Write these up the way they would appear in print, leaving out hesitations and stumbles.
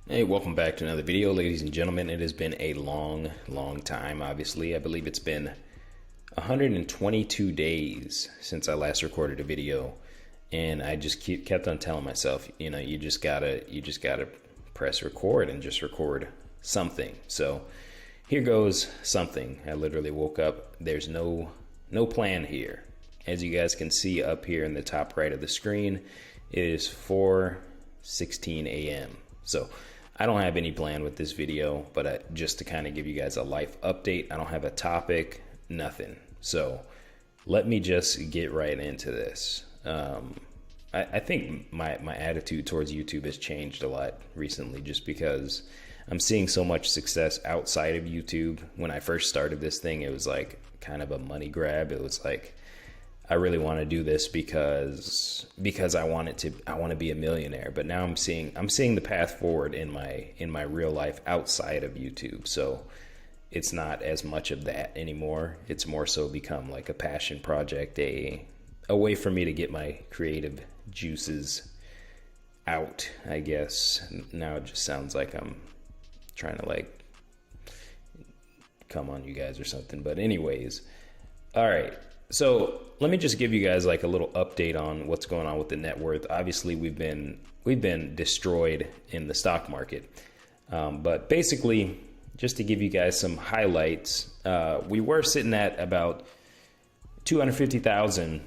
Hey, welcome back to another video, ladies and gentlemen. It has been a long time, obviously. I believe it's been 122 days since I last recorded a video, and I just kept on telling myself, you just gotta press record and just record something. So here goes something. I literally woke up. There's no plan here. As you guys can see up here in the top right of the screen, it is 4:16 a.m. So I don't have any plan with this video, but just to kind of give you guys a life update, I don't have a topic, nothing. So let me just get right into this. I think my attitude towards YouTube has changed a lot recently, just because I'm seeing so much success outside of YouTube. When I first started this thing, it was like kind of a money grab. It was like, I really want to do this because I want to be a millionaire. But now I'm seeing the path forward in my real life outside of YouTube. So it's not as much of that anymore. It's more so become like a passion project, a way for me to get my creative juices out, I guess. Now it just sounds like I'm trying to like come on you guys or something. But anyways, all right. So let me just give you guys like a little update on what's going on with the net worth. Obviously, we've been destroyed in the stock market, but basically, just to give you guys some highlights, we were sitting at about 250,000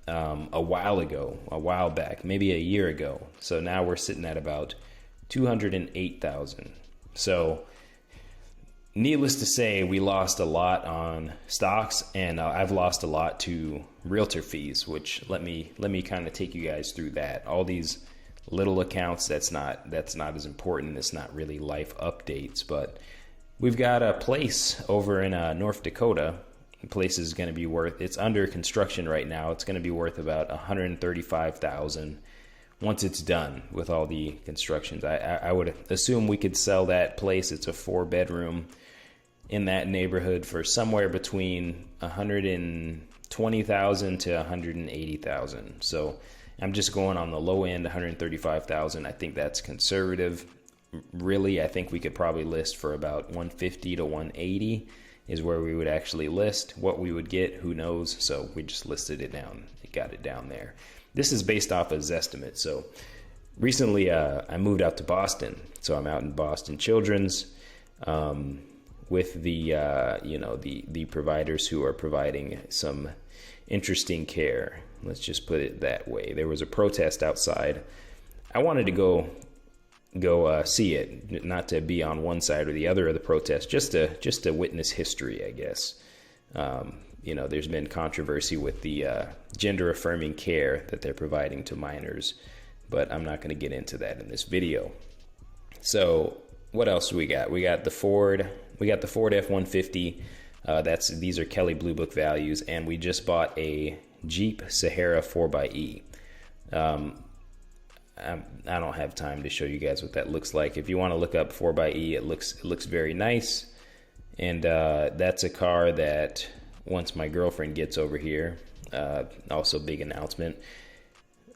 a while back, maybe a year ago. So now we're sitting at about 208,000. So needless to say, we lost a lot on stocks, and I've lost a lot to realtor fees, which let me kind of take you guys through that. All these little accounts, that's not as important. It's not really life updates, but we've got a place over in North Dakota. The place is going to be worth, it's under construction right now. It's going to be worth about 135,000 once it's done with all the constructions. I would assume we could sell that place. It's a 4-bedroom in that neighborhood for somewhere between 120,000 to 180,000. So I'm just going on the low end, 135,000. I think that's conservative. Really, I think we could probably list for about 150 to 180 is where we would actually list. What we would get, who knows? So we just listed it down. It got it down there. This is based off of Zestimate. So recently, I moved out to Boston. So I'm out in Boston Children's. With the the providers who are providing some interesting care. Let's just put it that way. There was a protest outside. I wanted to go see it, not to be on one side or the other of the protest, just to witness history, I guess. There's been controversy with the gender affirming care that they're providing to minors, but I'm not going to get into that in this video. So what else do we got? We got the Ford F-150. These are Kelley Blue Book values, and we just bought a Jeep Sahara 4xe. I don't have time to show you guys what that looks like. If you want to look up 4xe, it looks very nice, and that's a car that once my girlfriend gets over here, also big announcement,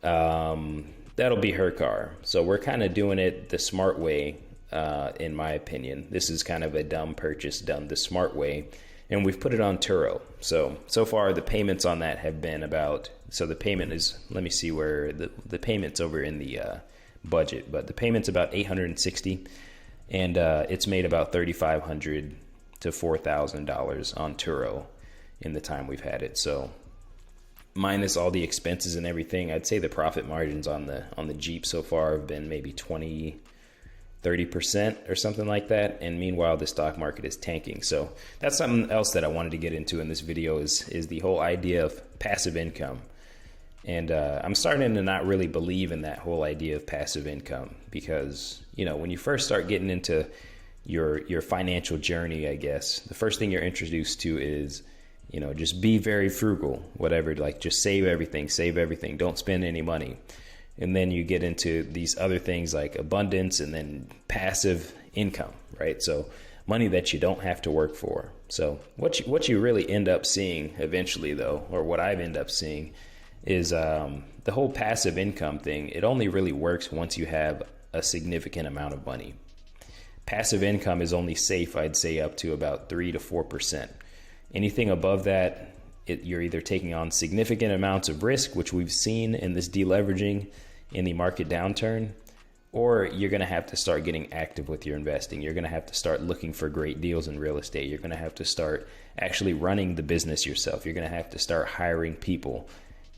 that'll be her car. So we're kind of doing it the smart way. In my opinion, this is kind of a dumb purchase done the smart way, and we've put it on Turo. So far the payments on that have been about, so the payment is, let me see where the payment's over in the budget, but the payment's about $860, and it's made about $3,500 to $4,000 on Turo in the time we've had it. So minus all the expenses and everything, I'd say the profit margins on the Jeep so far have been maybe 30% or something like that. And meanwhile, the stock market is tanking. So that's something else that I wanted to get into in this video is the whole idea of passive income. And I'm starting to not really believe in that whole idea of passive income, because, when you first start getting into your financial journey, I guess, the first thing you're introduced to is, just be very frugal, whatever, like just save everything, don't spend any money. And then you get into these other things like abundance and then passive income, right? So money that you don't have to work for. So what you really end up seeing eventually, though, or what I've ended up seeing, is the whole passive income thing. It only really works once you have a significant amount of money. Passive income is only safe, I'd say, up to about 3 to 4%. Anything above that, you're either taking on significant amounts of risk, which we've seen in this deleveraging in the market downturn, or you're going to have to start getting active with your investing. You're going to have to start looking for great deals in real estate. You're going to have to start actually running the business yourself. You're going to have to start hiring people.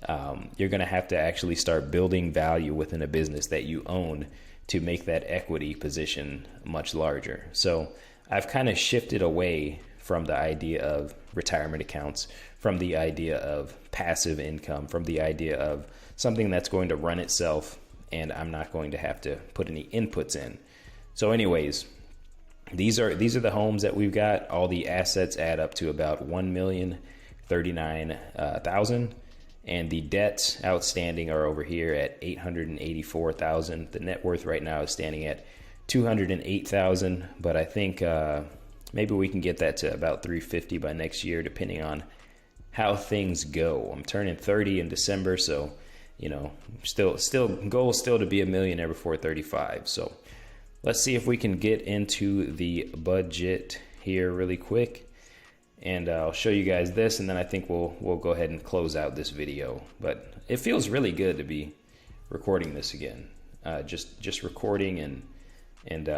You're going to have to actually start building value within a business that you own to make that equity position much larger. So I've kind of shifted away from the idea of retirement accounts, from the idea of passive income, from the idea of something that's going to run itself and I'm not going to have to put any inputs in. So anyways, these are the homes that we've got. All the assets add up to about $1,039,000, and the debts outstanding are over here at $884,000. The net worth right now is standing at $208,000, but I think maybe we can get that to about $350 by next year, depending on how things go. I'm turning 30 in December, so still goal is still to be a millionaire before 35. So let's see if we can get into the budget here really quick, and I'll show you guys this, and then I think we'll go ahead and close out this video. But it feels really good to be recording this again, just recording and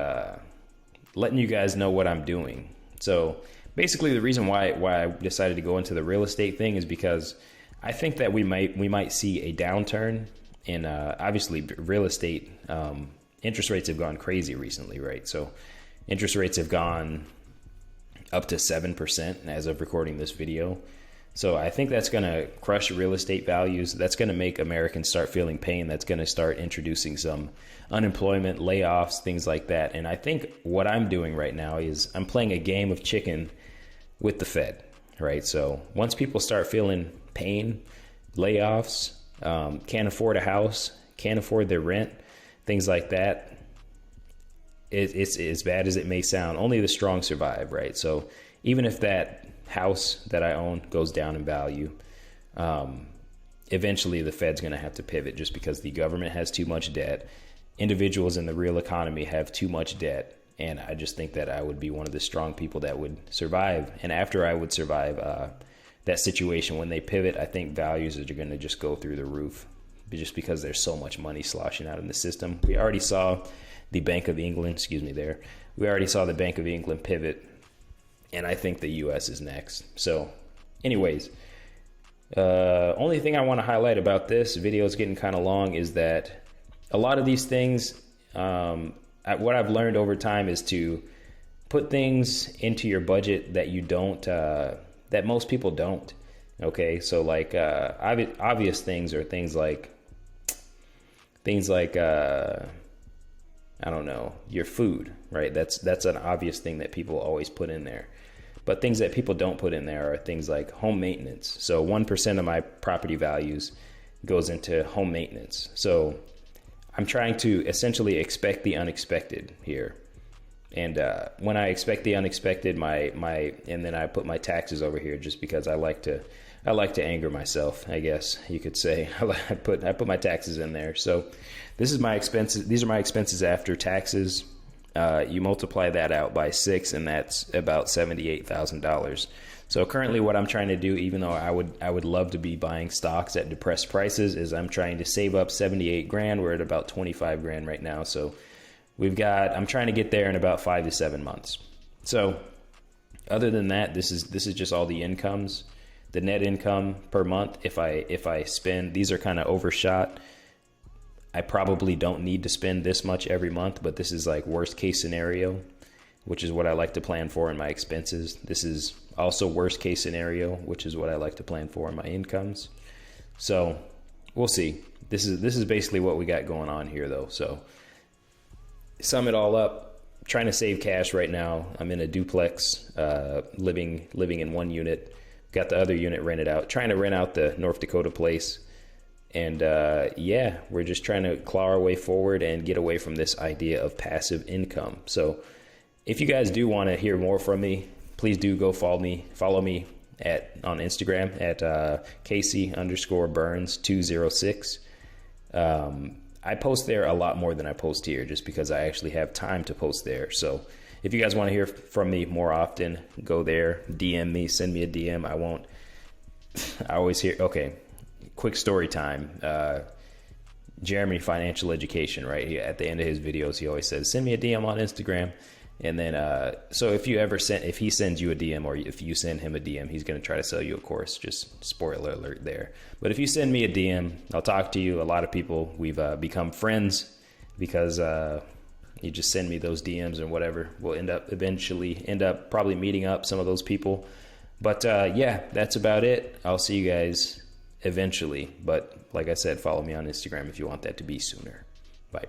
letting you guys know what I'm doing. So basically, the reason why I decided to go into the real estate thing is because I think that we might see a downturn in obviously real estate. Interest rates have gone crazy recently, right? So interest rates have gone up to 7% as of recording this video. So I think that's going to crush real estate values. That's going to make Americans start feeling pain. That's going to start introducing some unemployment, layoffs, things like that. And I think what I'm doing right now is I'm playing a game of chicken with the Fed, right? So once people start feeling pain, layoffs, can't afford a house, can't afford their rent, things like that, it's as bad as it may sound. Only the strong survive, right? So even if that house that I own goes down in value, eventually the Fed's going to have to pivot, just because the government has too much debt. Individuals in the real economy have too much debt. And I just think that I would be one of the strong people that would survive. And after I would survive that situation, when they pivot, I think values are going to just go through the roof, just because there's so much money sloshing out in the system. We already saw the Bank of England, we already saw the Bank of England pivot, and I think the U.S. is next. So anyways, only thing I want to highlight about this video, is getting kind of long, is that a lot of these things, what I've learned over time is to put things into your budget that you don't, that most people don't. Okay, so like obvious things are things like I don't know, your food, right? That's an obvious thing that people always put in there. But things that people don't put in there are things like home maintenance. So 1% of my property values goes into home maintenance. So I'm trying to essentially expect the unexpected here. And when I expect the unexpected, and then I put my taxes over here, just because I like to anger myself, I guess you could say. I put my taxes in there. So this is my expenses. These are my expenses after taxes. You multiply that out by 6, and that's about $78,000. So currently, what I'm trying to do, even though I would love to be buying stocks at depressed prices, is I'm trying to save up 78 grand. We're at about 25 grand right now. So I'm trying to get there in about 5 to 7 months. So other than that, this is just all the incomes. The net income per month, if I spend, these are kind of overshot. I probably don't need to spend this much every month, but this is like worst case scenario, which is what I like to plan for in my expenses. This is also worst case scenario, which is what I like to plan for in my incomes. So we'll see. This is basically what we got going on here, though. So sum it all up, trying to save cash right now. I'm in a duplex, living in one unit. Got the other unit rented out, trying to rent out the North Dakota place. And yeah, we're just trying to claw our way forward and get away from this idea of passive income. So if you guys do want to hear more from me, please do go follow me on Instagram at Casey_Burns206. I post there a lot more than I post here just because I actually have time to post there. So if you guys want to hear from me more often, go there, DM me, send me a DM. I always hear, okay, quick story time. Jeremy Financial Education, right? At the end of his videos, he always says, send me a DM on Instagram. And then, so if he sends you a DM or if you send him a DM, he's going to try to sell you a course. Just spoiler alert there. But if you send me a DM, I'll talk to you. A lot of people, we've become friends because you just send me those DMs and whatever. We'll eventually end up probably meeting up some of those people. But yeah, that's about it. I'll see you guys eventually. But like I said, follow me on Instagram if you want that to be sooner. Bye.